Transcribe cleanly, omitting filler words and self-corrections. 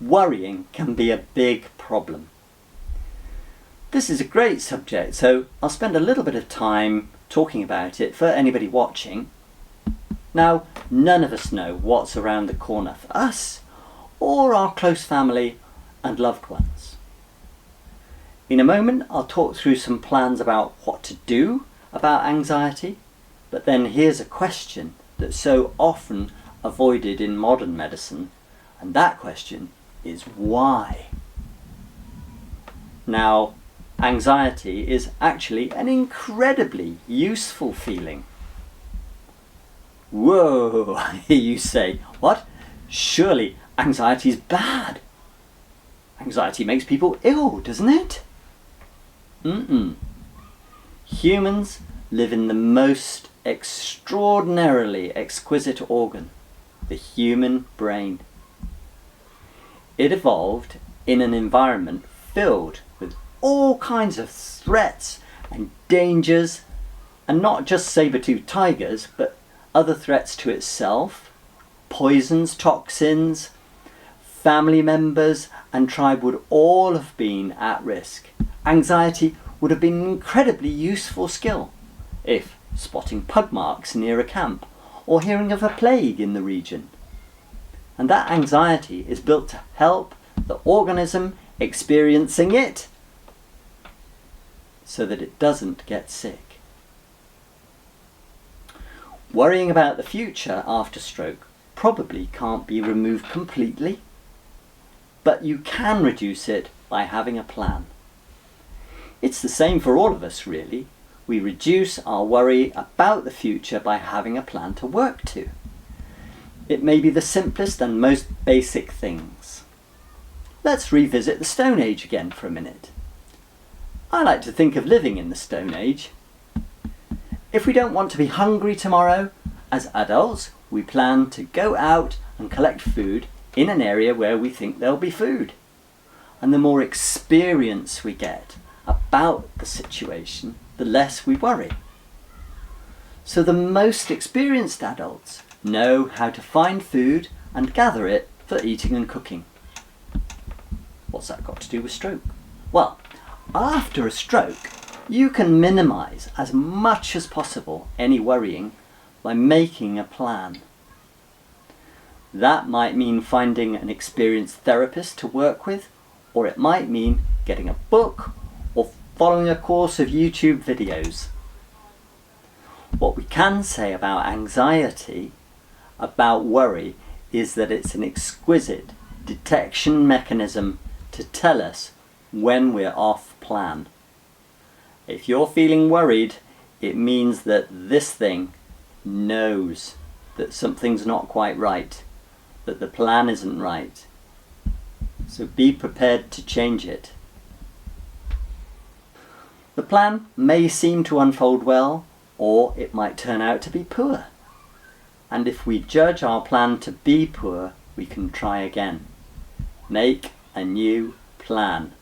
worrying can be a big problem. This is a great subject, so I'll spend a little bit of time talking about it for anybody watching. Now, none of us know what's around the corner for us or our close family and loved ones. In a moment, I'll talk through some plans about what to do about anxiety, but then here's a question that's so often avoided in modern medicine, and that question is why? Now, anxiety is actually an incredibly useful feeling. Whoa, you say, what? Surely anxiety is bad. Anxiety makes people ill, doesn't it? Humans live in the most extraordinarily exquisite organ, the human brain. It evolved in an environment filled with all kinds of threats and dangers, and not just saber-toothed tigers, but other threats to itself, poisons, toxins. Family members and tribe would all have been at risk. Anxiety would have been an incredibly useful skill if spotting pug marks near a camp or hearing of a plague in the region. And that anxiety is built to help the organism experiencing it so that it doesn't get sick. Worrying about the future after stroke probably can't be removed completely, but you can reduce it by having a plan. It's the same for all of us, really. We reduce our worry about the future by having a plan to work to. It may be the simplest and most basic things. Let's revisit the Stone Age again for a minute. I like to think of living in the Stone Age. If we don't want to be hungry tomorrow, as adults, we plan to go out and collect food in an area where we think there'll be food. And the more experience we get about the situation, the less we worry. So the most experienced adults know how to find food and gather it for eating and cooking. What's that got to do with stroke? Well, after a stroke, you can minimise as much as possible any worrying by making a plan. That might mean finding an experienced therapist to work with, or it might mean getting a book or following a course of YouTube videos. What we can say about anxiety, about worry, is that it's an exquisite detection mechanism to tell us when we're off plan. If you're feeling worried, it means that this thing knows that something's not quite right, that the plan isn't right. So be prepared to change it. The plan may seem to unfold well, or it might turn out to be poor. And if we judge our plan to be poor, we can try again. Make a new plan.